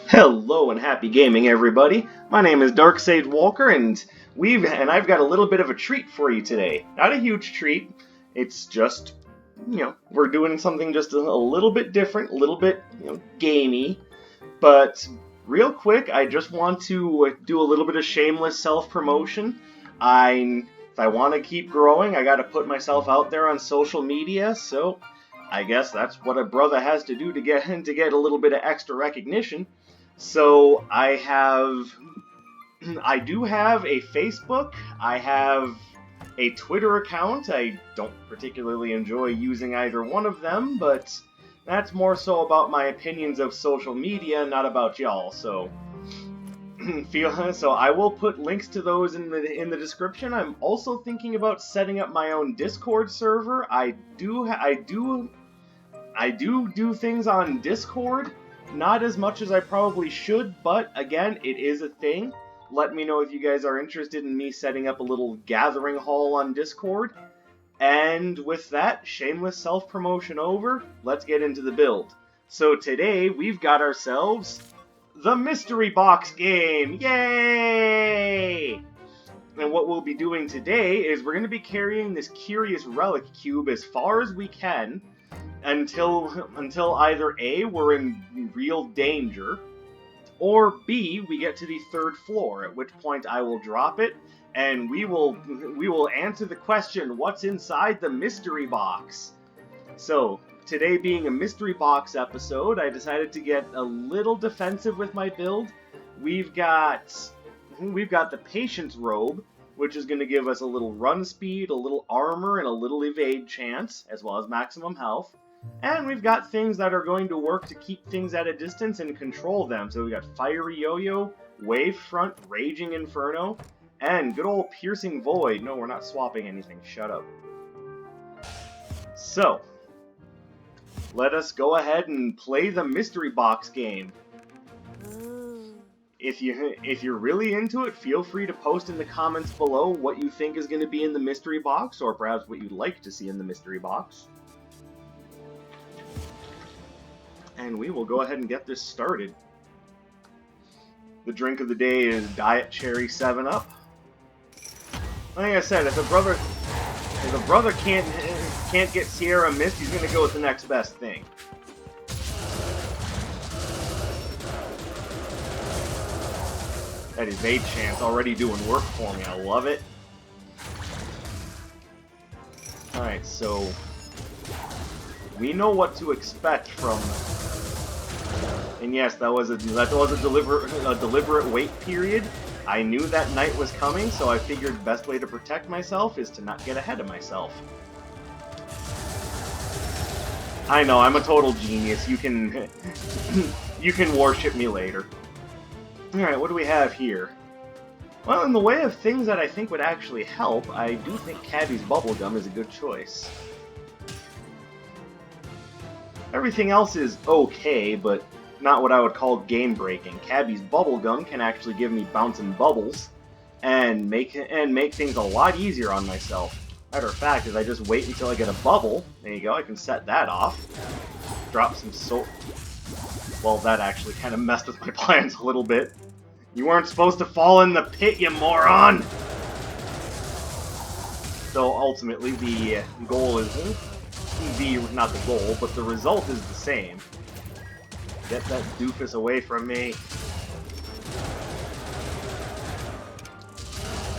Hello and happy gaming, everybody. My name is Darksage Walker, and I've got a little bit of a treat for you today. Not a huge treat. It's just, we're doing something just a little bit different, a little bit, gamey. But real quick, I just want to do a little bit of shameless self-promotion. If I want to keep growing, I got to put myself out there on social media. So I guess that's what a brother has to do to get a little bit of extra recognition. So I do have a Facebook, I have a Twitter account. I don't particularly enjoy using either one of them, but that's more so about my opinions of social media, not about y'all. So I will put links to those in the description. I'm also thinking about setting up my own Discord server. I do things on Discord. Not as much as I probably should, but again, it is a thing. Let me know if you guys are interested in me setting up a little gathering hall on Discord. And with that, shameless self-promotion over, let's get into the build. So today, we've got ourselves the Mystery Box game! Yay! And what we'll be doing today is we're going to be carrying this Curious Relic Cube as far as we can, until either A, we're in real danger, or B, we get to the third floor, at which point I will drop it, and we will answer the question, what's inside the mystery box? So, today being a mystery box episode, I decided to get a little defensive with my build. We've got the Patience Robe, which is going to give us a little run speed, a little armor, and a little evade chance, as well as maximum health. And we've got things that are going to work to keep things at a distance and control them. So we've got Fiery Yo-Yo, Wave Front, Raging Inferno, and good old Piercing Void. No, we're not swapping anything. Shut up. So, let us go ahead and play the Mystery Box game. If you're really into it, feel free to post in the comments below what you think is going to be in the Mystery Box, or perhaps what you'd like to see in the Mystery Box. And we will go ahead and get this started. The drink of the day is Diet Cherry 7-Up. Like I said, if a brother can't get Sierra Mist, he's gonna go with the next best thing. That evade chance already doing work for me. I love it. Alright, so we know what to expect from. And yes, that was a deliberate wait period. I knew that night was coming, so I figured the best way to protect myself is to not get ahead of myself. I know, I'm a total genius. You can you can worship me later. Alright, what do we have here? Well, in the way of things that I think would actually help, I do think Cabi's bubblegum is a good choice. Everything else is okay, but not what I would call game-breaking. Cabi's bubblegum can actually give me bouncing bubbles, and make things a lot easier on myself. Matter of fact, if I just wait until I get a bubble, there you go, I can set that off. Drop some soul. Well, that actually kind of messed with my plans a little bit. You weren't supposed to fall in the pit, you moron! So ultimately, the goal is not the goal, but the result is the same. Get that doofus away from me.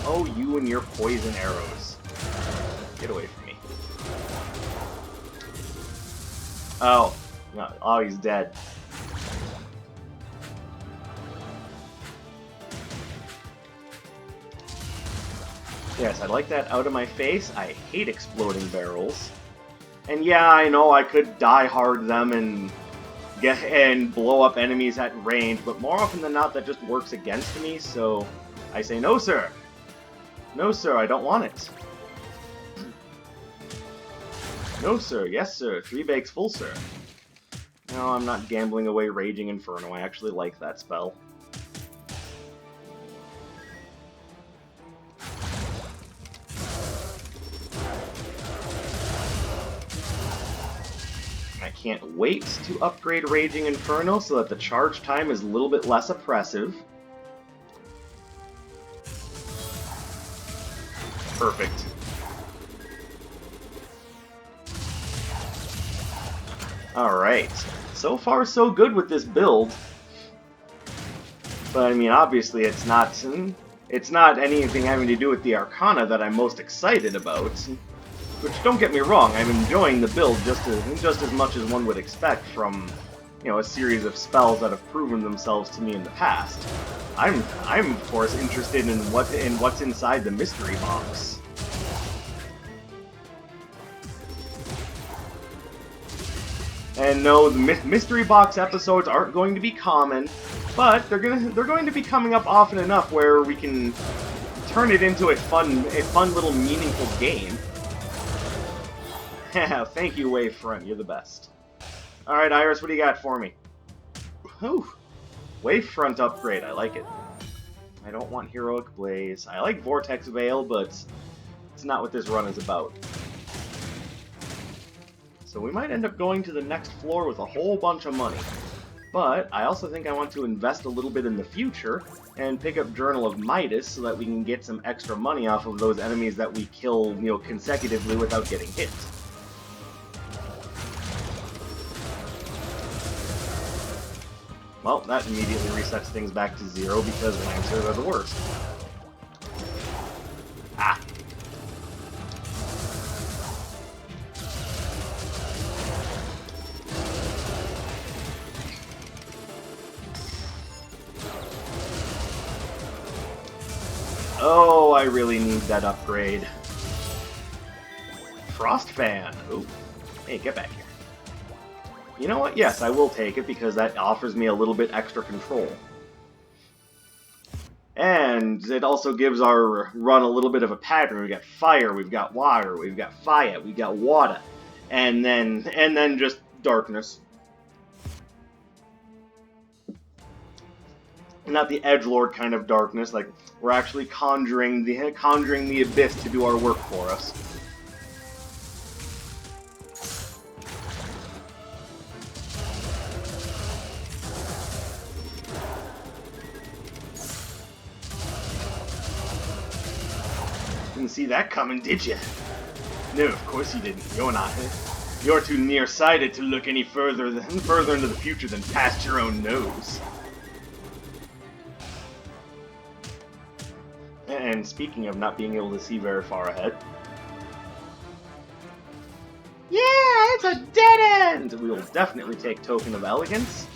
Oh, you and your poison arrows. Get away from me. Oh. No. Oh, he's dead. Yes, I like that out of my face. I hate exploding barrels. And yeah, I know I could die hard them and blow up enemies at range, but more often than not that just works against me, so I say no, sir. No, sir, I don't want it. No, sir. Yes, sir. 3 bakes full, sir. No, I'm not gambling away Raging Inferno. I actually like that spell. can't wait to upgrade Raging Inferno so that the charge time is a little bit less oppressive. Perfect. Alright, so far so good with this build. But I mean, obviously it's not anything having to do with the Arcana that I'm most excited about. Which, don't get me wrong, I'm enjoying the build just as much as one would expect from, you know, a series of spells that have proven themselves to me in the past. I'm of course interested in what's inside the mystery box. And no, the mystery box episodes aren't going to be common, but they're going to be coming up often enough where we can turn it into a fun little meaningful game. Thank you, Wavefront. You're the best. All right, Iris, what do you got for me? Whew. Wavefront upgrade. I like it. I don't want Heroic Blaze. I like Vortex Veil, but it's not what this run is about. So we might end up going to the next floor with a whole bunch of money. But I also think I want to invest a little bit in the future and pick up Journal of Midas so that we can get some extra money off of those enemies that we kill, you know, consecutively without getting hit. Well, that immediately resets things back to 0 because Lancers are the worst. Ah! Oh, I really need that upgrade. Frost Fan! Ooh. Hey, get back here. You know what? Yes, I will take it because that offers me a little bit extra control. And it also gives our run a little bit of a pattern. We've got fire, we've got water, we've got fire, we've got water, and then just darkness. Not the edgelord kind of darkness, like we're actually conjuring the abyss to do our work for us. Didn't see that coming, did you? No, of course you didn't. You're not. You're too nearsighted to look any further into the future than past your own nose. And speaking of not being able to see very far ahead... Yeah, it's a dead end! We will definitely take Token of Elegance.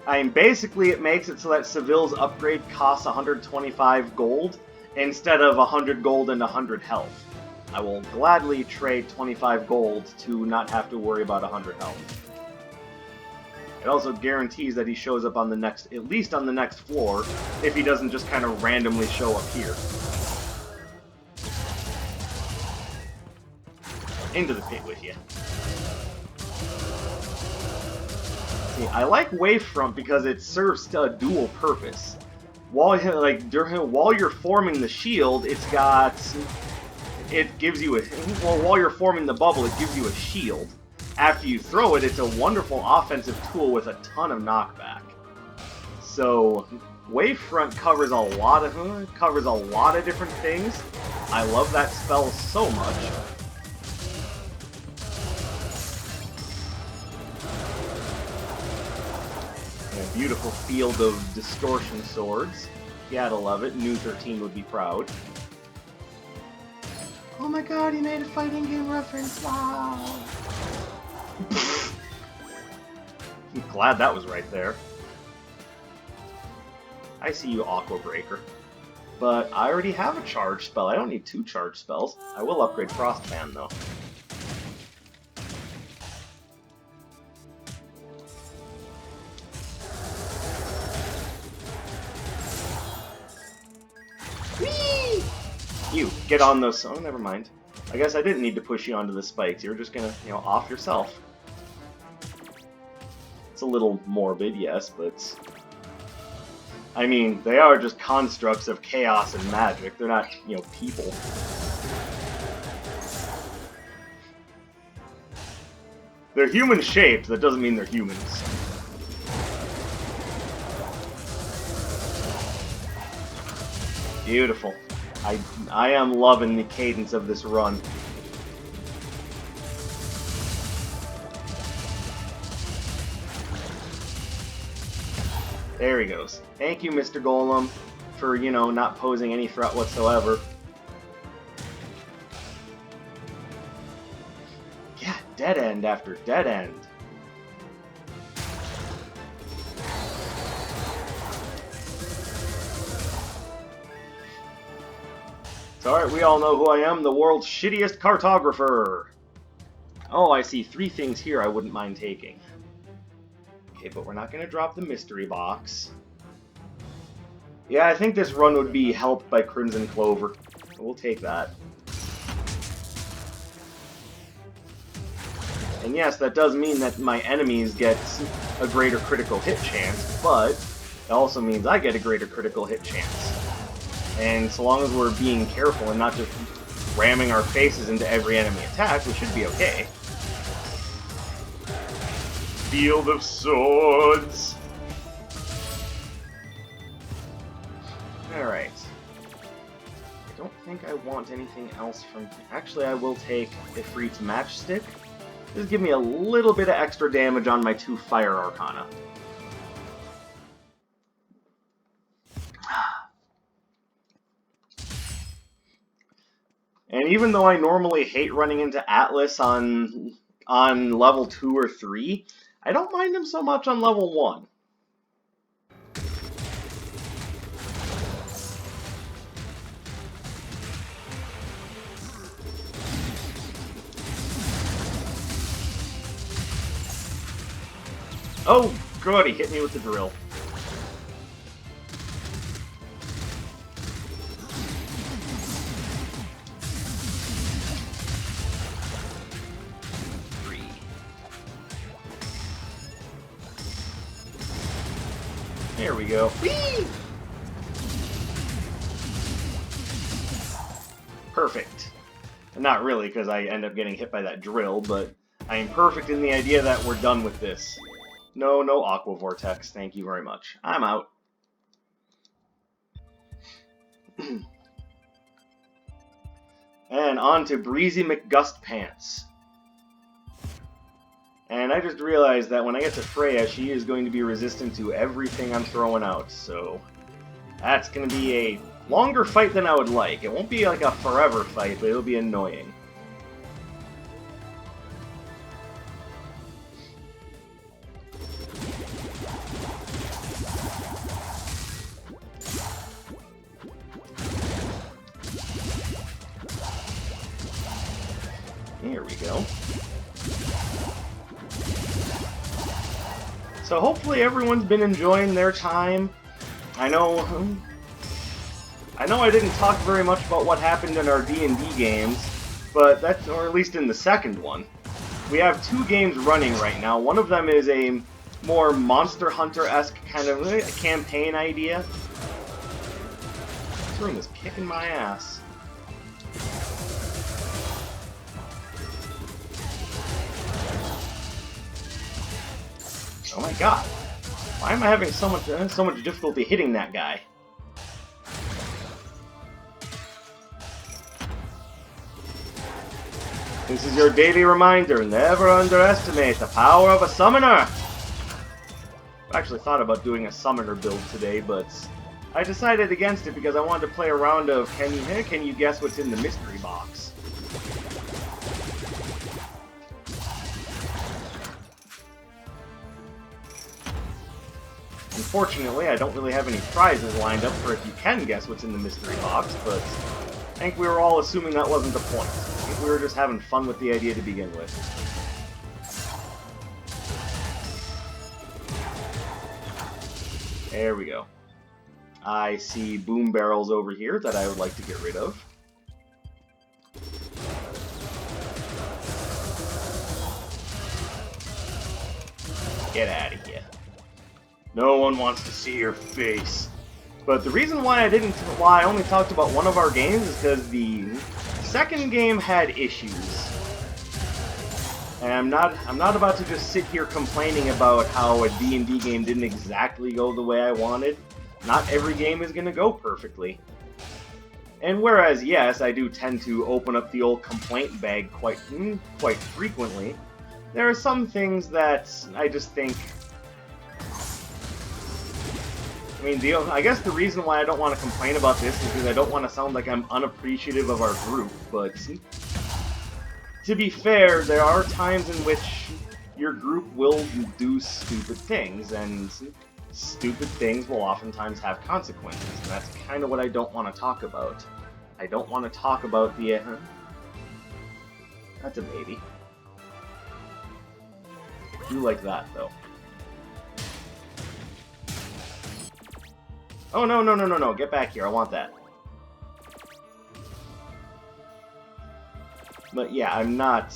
I mean, basically it makes it so that Seville's upgrade costs 125 gold instead of 100 gold and 100 health. I will gladly trade 25 gold to not have to worry about 100 health. It also guarantees that he shows up on the next, at least on the next floor, if he doesn't just kind of randomly show up here. Into the pit with you. See, I like Wavefront because it serves a dual purpose. While you're forming the shield, it gives you a, well, while you're forming the bubble, it gives you a shield. After you throw it, it's a wonderful offensive tool with a ton of knockback. So, Wavefront covers a lot of different things. I love that spell so much. And a beautiful field of distortion swords. You gotta love it. New 13 would be proud. Oh my god, he made a fighting game reference! Wow! I'm glad that was right there. I see you, Aqua Breaker. But I already have a charge spell. I don't need 2 charge spells. I will upgrade Frostman, though. Whee! You, get on those... Oh, never mind. I guess I didn't need to push you onto the spikes. You were just gonna, you know, off yourself. It's a little morbid, yes, but... I mean, they are just constructs of chaos and magic. They're not, you know, people. They're human-shaped, that doesn't mean they're humans. Beautiful. I am loving the cadence of this run. There he goes. Thank you, Mr. Golem, for, you know, not posing any threat whatsoever. Yeah, dead end after dead end. It's alright, we all know who I am, the world's shittiest cartographer! Oh, I see 3 things here I wouldn't mind taking. Okay, but we're not going to drop the mystery box. Yeah, I think this run would be helped by Crimson Clover. We'll take that. And yes, that does mean that my enemies get a greater critical hit chance, but it also means I get a greater critical hit chance. And so long as we're being careful and not just ramming our faces into every enemy attack, we should be okay. Field of Swords! Alright. I don't think I want anything else from... Actually, I will take Ifrit's Matchstick. Just give me a little bit of extra damage on my 2 Fire Arcana. And even though I normally hate running into Atlas on level 2 or 3, I don't mind him so much on level 1. Oh, good, he hit me with the drill. There we go. Whee! Perfect. Not really, because I end up getting hit by that drill, but I am perfect in the idea that we're done with this. No Aqua Vortex, thank you very much. I'm out. And on to Breezy McGust Pants. And I just realized that when I get to Freya, she is going to be resistant to everything I'm throwing out, so that's going to be a longer fight than I would like. It won't be like a forever fight, but it'll be annoying. Here we go. So hopefully everyone's been enjoying their time. I know I didn't talk very much about what happened in our D&D games, but that's, or at least in the second one. We have 2 games running right now. One of them is a more Monster Hunter-esque kind of campaign idea. This room is kicking my ass. Oh my god. Why am I having so much difficulty hitting that guy? This is your daily reminder, never underestimate the power of a summoner! I actually thought about doing a summoner build today, but I decided against it because I wanted to play a round of can you guess what's in the mystery box? Unfortunately, I don't really have any prizes lined up for if you can guess what's in the mystery box, but I think we were all assuming that wasn't the point. I think we were just having fun with the idea to begin with. There we go. I see boom barrels over here that I would like to get rid of. Get out of here. No one wants to see your face. But the reason why I only talked about one of our games is because the second game had issues. And I'm not about to just sit here complaining about how a D&D game didn't exactly go the way I wanted. Not every game is going to go perfectly. And whereas, yes, I do tend to open up the old complaint bag quite frequently, there are some things that I just think... I mean, I guess the reason why I don't want to complain about this is because I don't want to sound like I'm unappreciative of our group, but to be fair, there are times in which your group will do stupid things, and stupid things will oftentimes have consequences, and that's kind of what I don't want to talk about. I don't want to talk about the... That's a baby. I do like that, though. Oh, no, get back here, I want that. But yeah, I'm not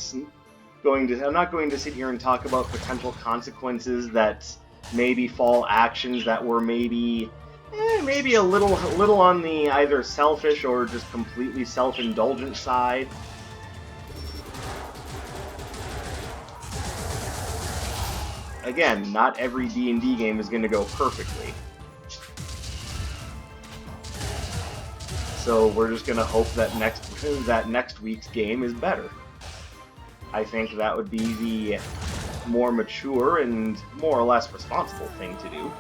going to sit here and talk about potential consequences that maybe fall actions that were maybe a little on the either selfish or just completely self-indulgent side. Again, not every D&D game is going to go perfectly. So we're just gonna hope that next week's game is better. I think that would be the more mature and more or less responsible thing to do.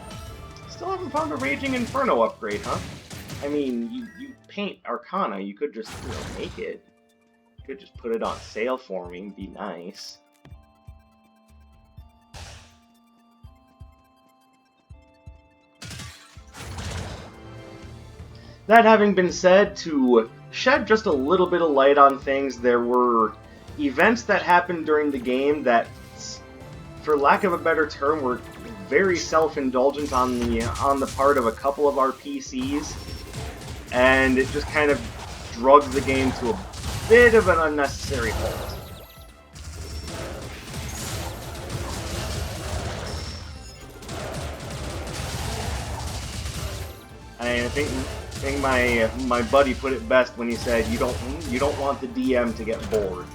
Still haven't found a Raging Inferno upgrade, huh? I mean, you paint Arcana, you could just, make it. You could just put it on sale for me and be nice. That having been said, to shed just a little bit of light on things, there were events that happened during the game that, for lack of a better term, were very self-indulgent on the part of a couple of our PCs, and it just kind of drugged the game to a bit of an unnecessary halt. I think my buddy put it best when he said you don't want the DM to get bored,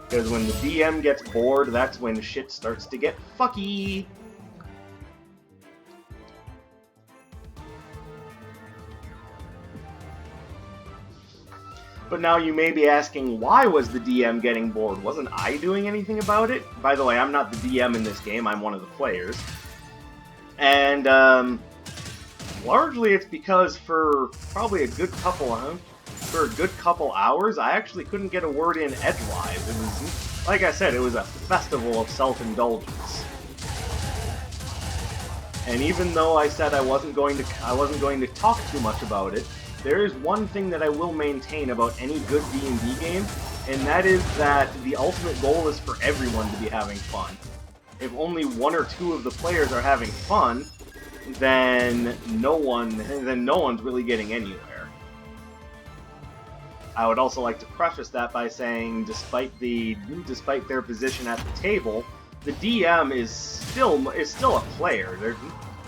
because when the DM gets bored, that's when shit starts to get fucky. But now you may be asking, why was the DM getting bored? Wasn't I doing anything about it? By the way, I'm not the DM in this game, I'm one of the players. And largely it's because for probably a good couple hours, I actually couldn't get a word in edgewise. It was, like I said, it was a festival of self-indulgence. And even though I said I wasn't going to talk too much about it, there is one thing that I will maintain about any good D&D game, and that is that the ultimate goal is for everyone to be having fun. If only one or two of the players are having fun, then no one's really getting anywhere. I would also like to preface that by saying, despite their position at the table, the DM is still a player.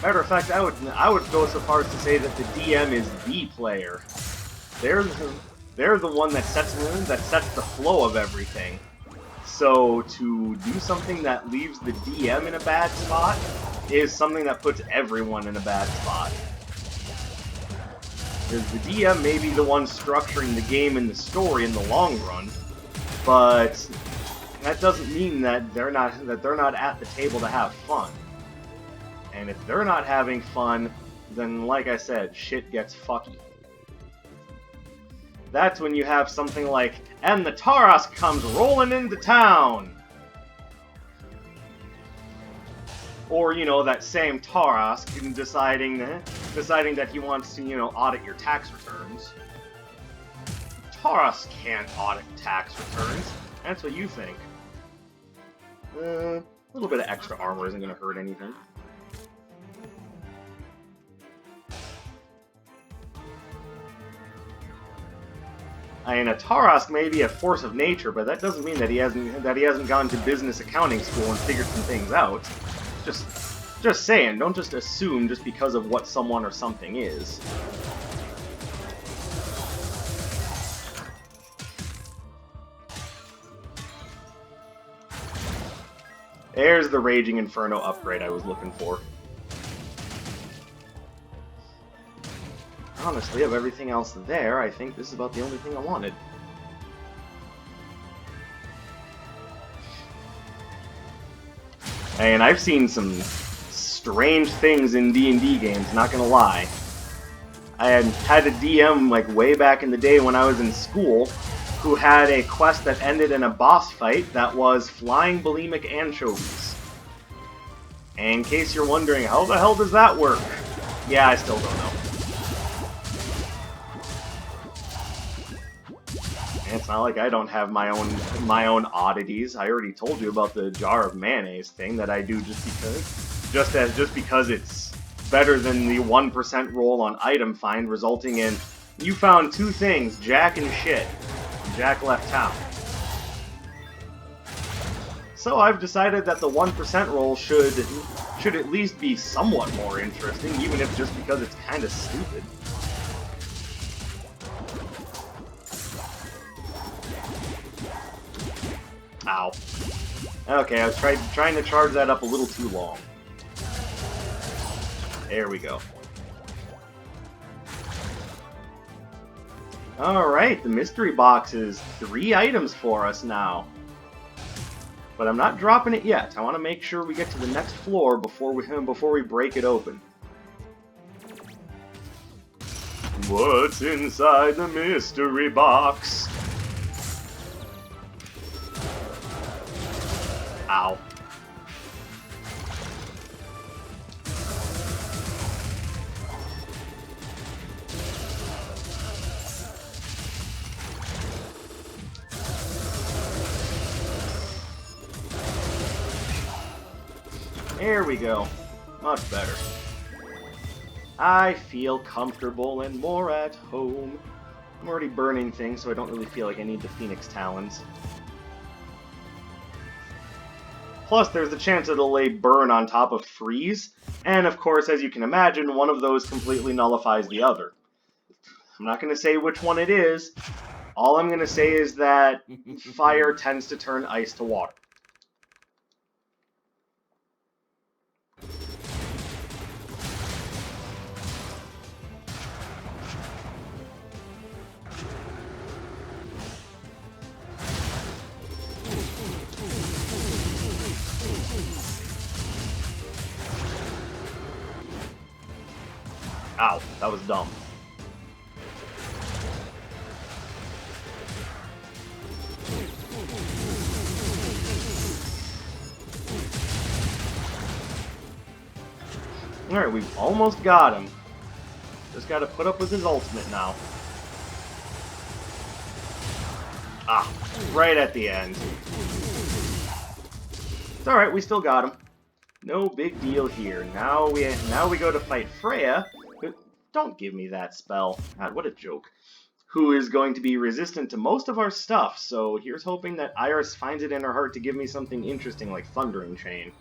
Matter of fact, I would go so far as to say that the DM is the player. They're the one that sets the flow of everything. So to do something that leaves the DM in a bad spot is something that puts everyone in a bad spot. Because the DM may be the one structuring the game and the story in the long run, but that doesn't mean that they're not at the table to have fun. And if they're not having fun, then like I said, shit gets fucky. That's when you have something like, and the Taras comes rolling into town! Or, that same Taras deciding that he wants to, audit your tax returns. Taras can't audit tax returns. That's what you think. A little bit of extra armor isn't going to hurt anything. I mean, a Taras may be a force of nature, but that doesn't mean that he hasn't gone to business accounting school and figured some things out. Just saying, don't just assume just because of what someone or something is. There's the Raging Inferno upgrade I was looking for. Honestly, of everything else there, I think this is about the only thing I wanted. And I've seen some strange things in D&D games, not gonna lie. I had a DM, like, way back in the day when I was in school, who had a quest that ended in a boss fight that was flying bulimic anchovies. And in case you're wondering, how the hell does that work? Yeah, I still don't know. And it's not like I don't have my own oddities. I already told you about the jar of mayonnaise thing that I do just because it's better than the 1% roll on item find, resulting in you found 2 things, Jack and shit. Jack left town. So I've decided that the 1% roll should at least be somewhat more interesting, even if just because it's kind of stupid. Ow. Okay, I was trying to charge that up a little too long. There we go. Alright, the mystery box is 3 items for us now. But I'm not dropping it yet. I want to make sure we get to the next floor before we break it open. What's inside the mystery box? Ow. There we go. Much better. I feel comfortable and more at home. I'm already burning things, so I don't really feel like I need the Phoenix Talons. Plus, there's the chance it'll lay burn on top of freeze, and of course, as you can imagine, one of those completely nullifies the other. I'm not going to say which one it is. All I'm going to say is that fire tends to turn ice to water. Ow, that was dumb. Alright, we've almost got him. Just gotta put up with his ultimate now. Ah, right at the end. It's alright, we still got him. No big deal here. Now we go to fight Freya. Don't give me that spell. God, what a joke. Who is going to be resistant to most of our stuff, so here's hoping that Iris finds it in her heart to give me something interesting like Thundering Chain.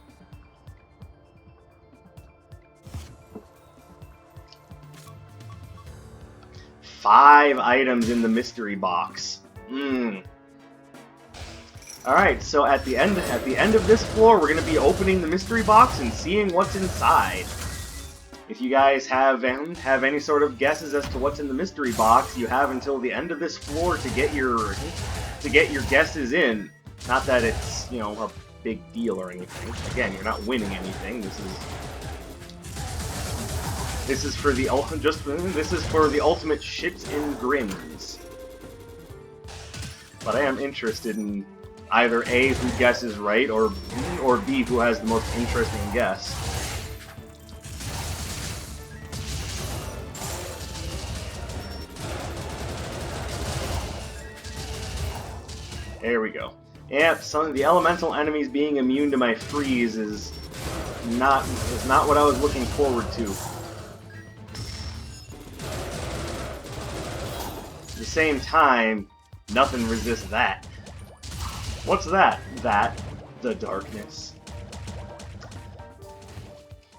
Five items in the mystery box. Alright, so at the end of this floor, we're going to be opening the mystery box and seeing what's inside. If you guys have any sort of guesses as to what's in the mystery box, you have until the end of this floor to get your guesses in. Not that it's, you know, a big deal or anything. Again, you're not winning anything. This is for the ultimate shits and grins. But I am interested in either A, who guesses right, or B, who has the most interesting guess. There we go. Yep, some of the elemental enemies being immune to my freeze is not what I was looking forward to. At the same time, nothing resists that. What's that? The darkness.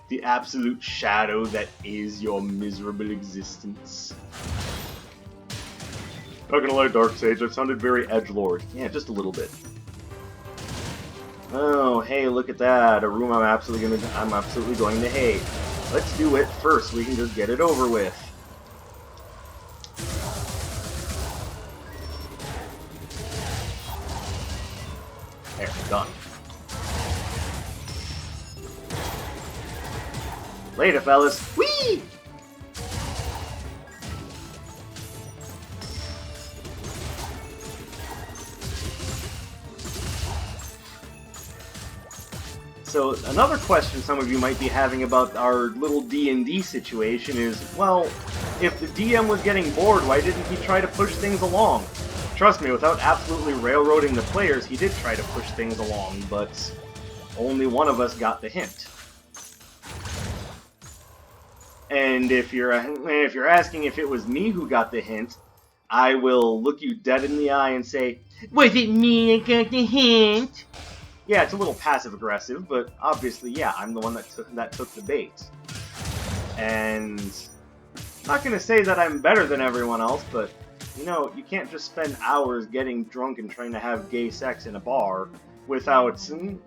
The absolute shadow that is your miserable existence. Not gonna lie, Dark Sage, I've sounded very edgelord. Yeah, just a little bit. Oh, hey, look at that. A room I'm absolutely going to hate. Let's do it first. We can just get it over with. There, done. Later, fellas. Whee! So another question some of you might be having about our little D&D situation is, well, if the DM was getting bored, why didn't he try to push things along? Trust me, without absolutely railroading the players, he did try to push things along, but only one of us got the hint. And if you're asking if it was me who got the hint, I will look you dead in the eye and say, was it me that got the hint? Yeah, it's a little passive-aggressive, but obviously, yeah, I'm the one that took the bait. And I'm not going to say that I'm better than everyone else, but, you know, you can't just spend hours getting drunk and trying to have gay sex in a bar without someone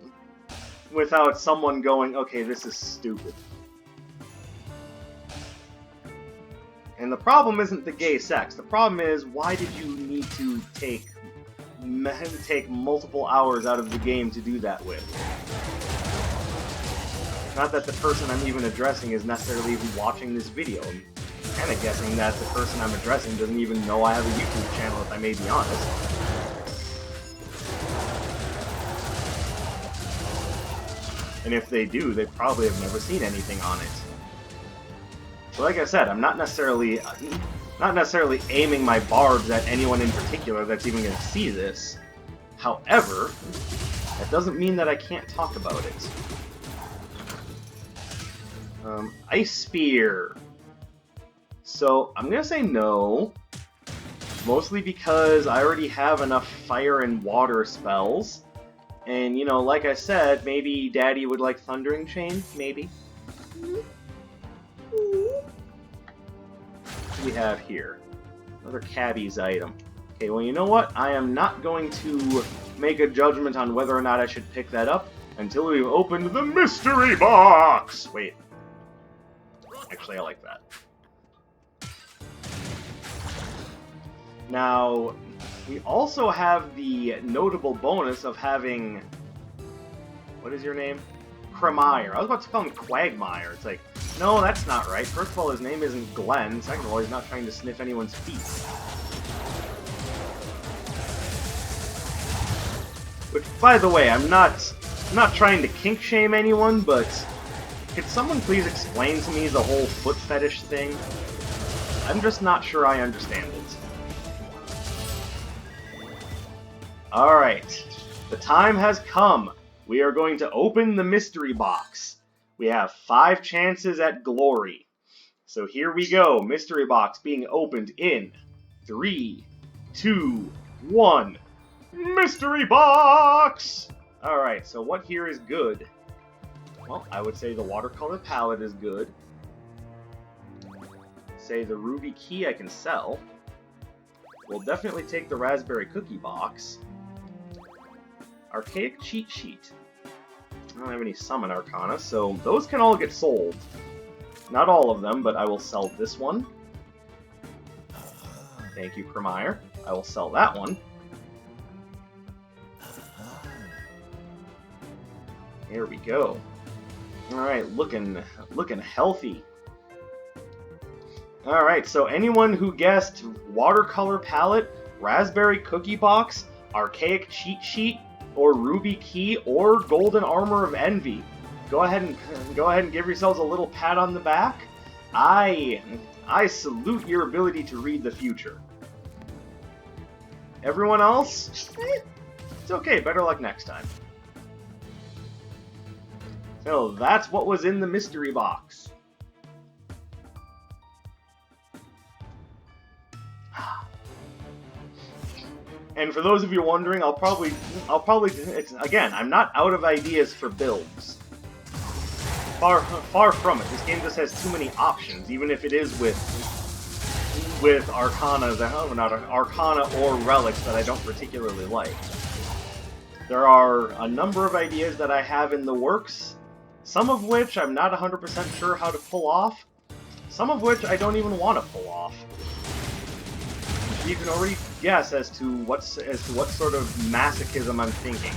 going, okay, this is stupid. And the problem isn't the gay sex. The problem is, why did you need to take multiple hours out of the game to do that with? Not that the person I'm even addressing is necessarily even watching this video. I'm kind of guessing that the person I'm addressing doesn't even know I have a YouTube channel, if I may be honest. And if they do, they probably have never seen anything on it. So like I said, I'm not necessarily aiming my barbs at anyone in particular that's even going to see this. However, that doesn't mean that I can't talk about it. Ice Spear. So, I'm going to say no. Mostly because I already have enough fire and water spells. And, you know, like I said, maybe Daddy would like Thundering Chain? Maybe. What do we have here? Another Cabi's item. Okay, well, you know what? I am not going to make a judgment on whether or not I should pick that up until we've opened the mystery box! Wait. Actually, I like that. Now, we also have the notable bonus of having... What is your name? Cremire. I was about to call him Quagmire. It's like, no, that's not right. First of all, his name isn't Glenn. Second of all, he's not trying to sniff anyone's feet. Which, by the way, I'm not trying to kink shame anyone, but could someone please explain to me the whole foot fetish thing? I'm just not sure I understand it. Alright, the time has come. We are going to open the mystery box. We have 5 chances at glory. So here we go, mystery box being opened in 3, 2, 1. Mystery box! Alright, so what here is good? Well, I would say the watercolor palette is good. Say the ruby key I can sell. We'll definitely take the raspberry cookie box. Archaic cheat sheet. I don't have any summon arcana, so those can all get sold. Not all of them, but I will sell this one. Thank you, Cremire. I will sell that one. There we go. Alright, looking healthy. Alright, so anyone who guessed watercolor palette, raspberry cookie box, archaic cheat sheet, or ruby key, or golden armor of envy, go ahead and give yourselves a little pat on the back. I salute your ability to read the future. Everyone else, it's okay. Better luck next time. So that's what was in the mystery box. And for those of you wondering, I'll probably, again, I'm not out of ideas for builds. Far from it. This game just has too many options, even if it is with Arcana, not Arcana or relics that I don't particularly like. There are a number of ideas that I have in the works, some of which I'm not 100% sure how to pull off, some of which I don't even want to pull off. You can already guess as to what sort of masochism I'm thinking.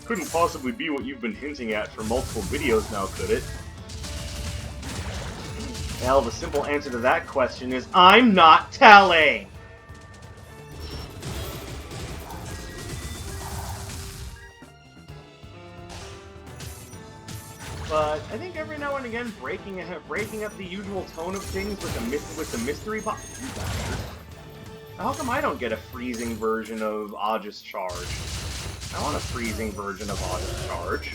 Couldn't possibly be what you've been hinting at for multiple videos now, could it? Well, the simple answer to that question is, I'm not telling! But I think every now and again, breaking up the usual tone of things with the mystery box. How come I don't get a freezing version of Aegis Charge? I want a freezing version of Aegis Charge.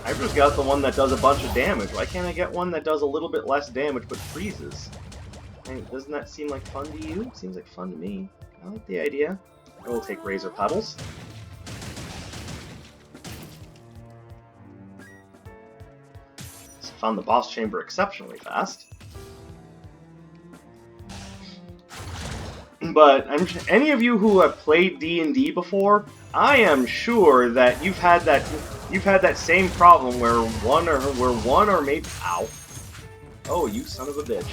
I've just got the one that does a bunch of damage. Why can't I get one that does a little bit less damage but freezes? Hey, doesn't that seem like fun to you? Seems like fun to me. I like the idea. I will take Razor Petals. Found the boss chamber exceptionally fast. But any of you who have played D&D before, I am sure that you've had that same problem where one or maybe ow. Oh, you son of a bitch.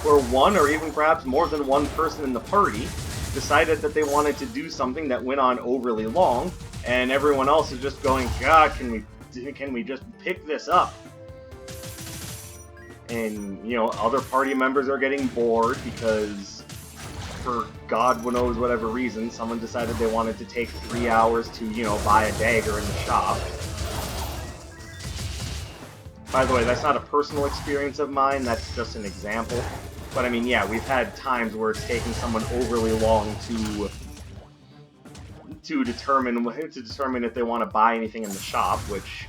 Where one or even perhaps more than one person in the party decided that they wanted to do something that went on overly long, and everyone else is just going, God, can we just pick this up? And, you know, other party members are getting bored because, for God knows whatever reason, someone decided they wanted to take 3 hours to, you know, buy a dagger in the shop. By the way, that's not a personal experience of mine, that's just an example. But I mean, yeah, we've had times where it's taking someone overly long to determine if they want to buy anything in the shop, which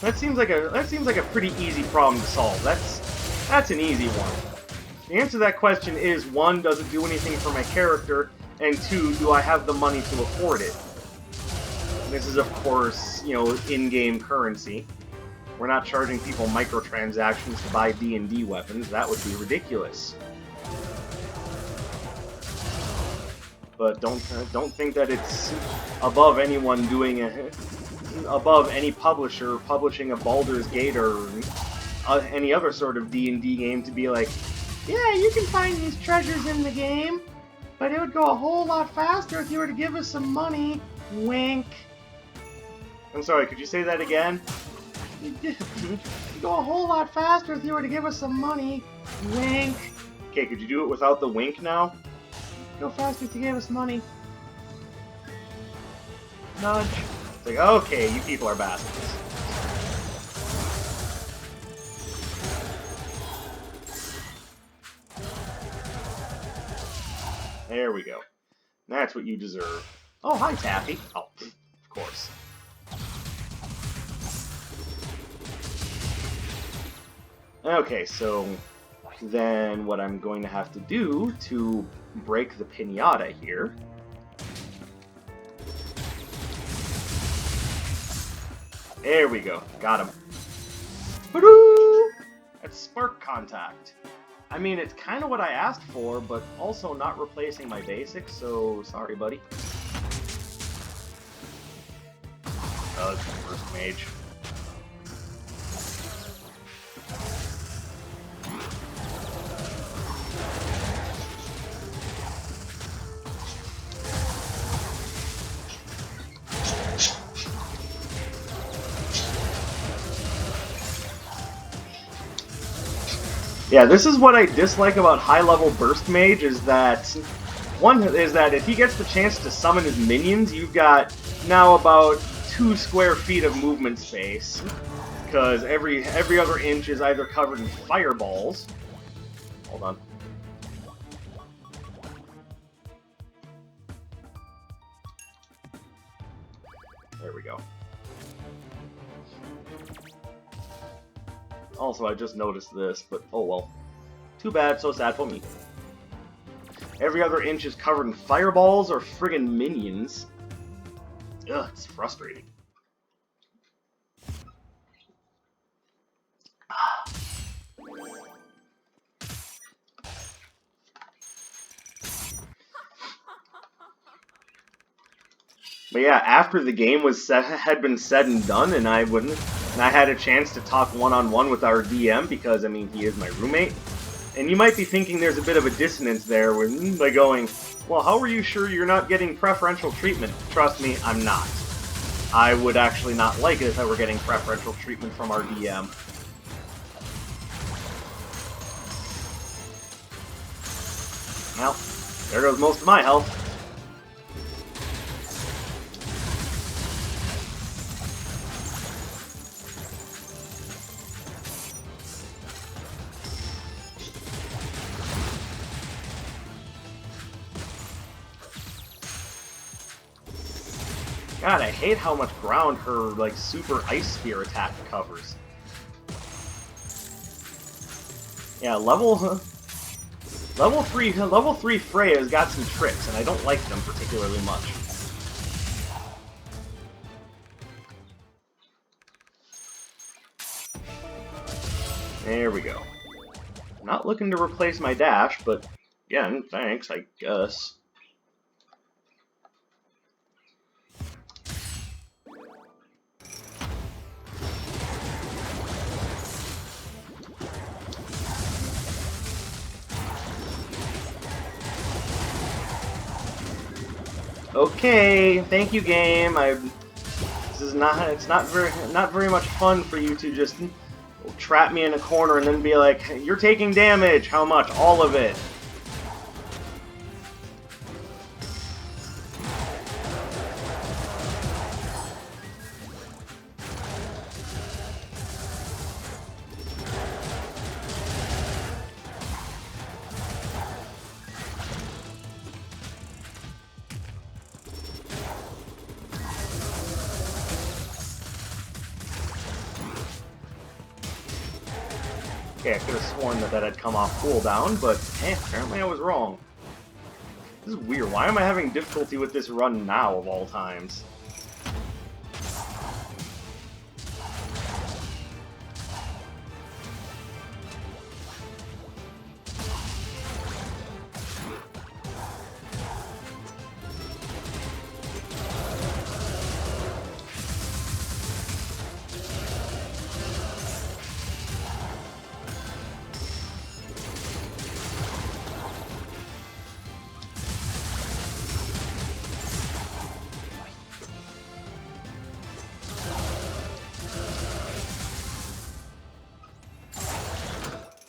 that seems like a pretty easy problem to solve. That's an easy one. The answer to that question is, 1, does it do anything for my character, and 2, do I have the money to afford it? And this is, of course, you know, in-game currency. We're not charging people microtransactions to buy D&D weapons. That would be ridiculous. But don't think that it's above anyone above any publisher publishing a Baldur's Gate or any other sort of D&D game to be like, yeah, you can find these treasures in the game, but it would go a whole lot faster if you were to give us some money. Wink. I'm sorry, could you say that again? It'd go a whole lot faster if you were to give us some money. Wink. Okay, could you do it without the wink now? Go faster if you gave us money. Nudge. It's like, okay, you people are bastards. There we go. That's what you deserve. Oh, hi, Taffy. Oh, of course. Okay, so then what I'm going to have to do to break the pinata here there we go. Got him. Ba-doo! That's spark contact. I mean, it's kind of what I asked for, but also not replacing my basics, so sorry, buddy. First mage. Yeah, this is what I dislike about high-level Burst Mage, is that if he gets the chance to summon his minions, you've got now about 2 square feet of movement space, because every other inch is either covered in fireballs. Hold on. There we go. Also, I just noticed this, but oh well. Too bad, so sad for me. Every other inch is covered in fireballs or friggin' minions. Ugh, it's frustrating. But yeah, after the game had been said and done, and I had a chance to talk one-on-one with our DM, because, I mean, he is my roommate. And you might be thinking there's a bit of a dissonance there by going, well, how are you sure you're not getting preferential treatment? Trust me, I'm not. I would actually not like it if I were getting preferential treatment from our DM. Well, there goes most of my health. God, I hate how much ground her, like, super ice spear attack covers. Yeah, level 3 Freya's got some tricks, and I don't like them particularly much. There we go. Not looking to replace my dash, but, again, thanks, I guess. Okay, thank you, game. It's not very much fun for you to just trap me in a corner and then be like, you're taking damage. How much? All of it. Okay, I could have sworn that had come off cooldown, but apparently I was wrong. This is weird. Why am I having difficulty with this run now, of all times?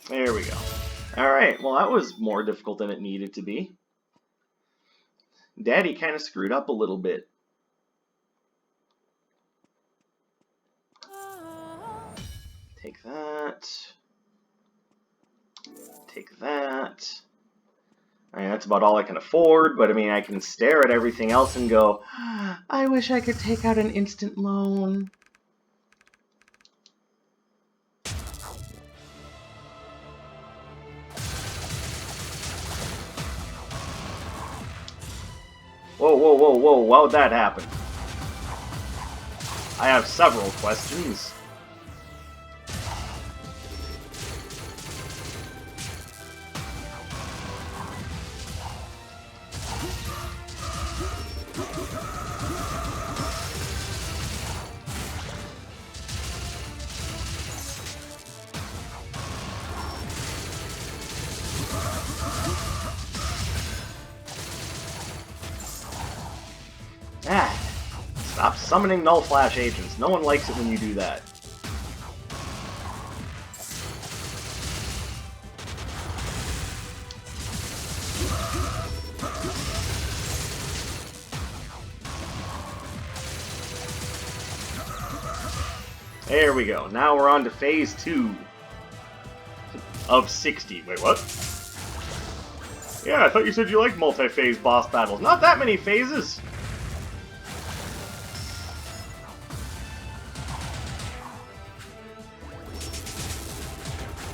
There we go. Alright, well that was more difficult than it needed to be. Daddy kind of screwed up a little bit. Take that. Take that. I mean, that's about all I can afford, but I mean, I can stare at everything else and go, I wish I could take out an instant loan. Whoa, whoa, whoa, whoa, how'd that happen? I have several questions. Stop summoning Null Flash agents. No one likes it when you do that. There we go. Now we're on to phase 2 of 60. Wait, what? Yeah, I thought you said you liked multi-phase boss battles. Not that many phases.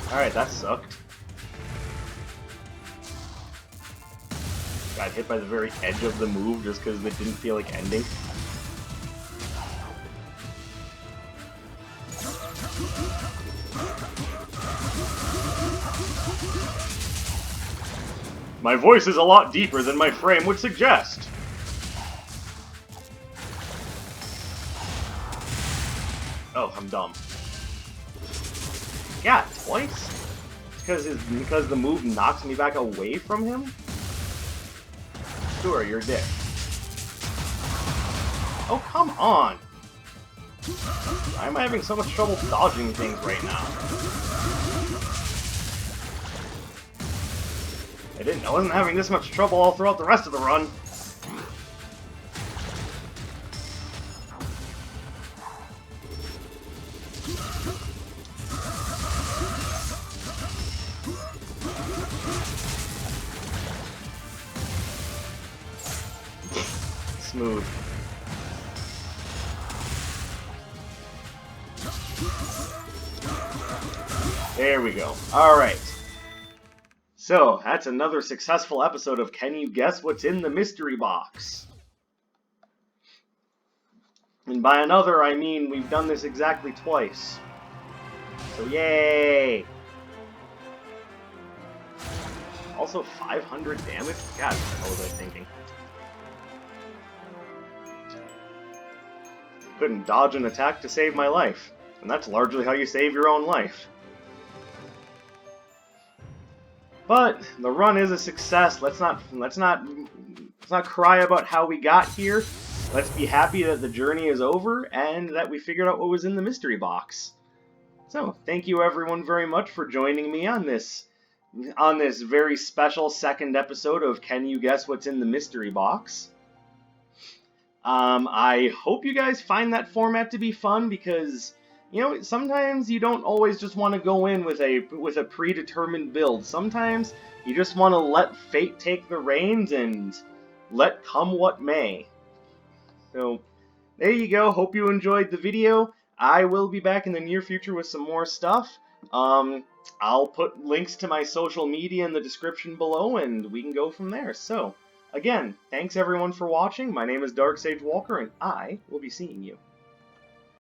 Alright, that sucked. Got hit by the very edge of the move just because it didn't feel like ending. My voice is a lot deeper than my frame would suggest. Oh, I'm dumb. Yeah, twice? Because the move knocks me back away from him? Sure, you're a dick. Oh, come on! Why am I having so much trouble dodging things right now? I wasn't having this much trouble all throughout the rest of the run. Smooth. There we go. Alright. So, that's another successful episode of Can You Guess What's in the Mystery Box? And by another, I mean we've done this exactly twice. So, yay! Also, 500 damage? God, what was I thinking? Couldn't dodge an attack to save my life. And that's largely how you save your own life. But the run is a success. Let's not cry about how we got here. Let's be happy that the journey is over and that we figured out what was in the mystery box. So, thank you everyone very much for joining me on this very special second episode of Can You Guess What's in the Mystery Box? I hope you guys find that format to be fun because, you know, sometimes you don't always just want to go in with a predetermined build. Sometimes you just want to let fate take the reins and let come what may. So, there you go. Hope you enjoyed the video. I will be back in the near future with some more stuff. I'll put links to my social media in the description below, and we can go from there. So, again, thanks everyone for watching. My name is Dark Sage Walker, and I will be seeing you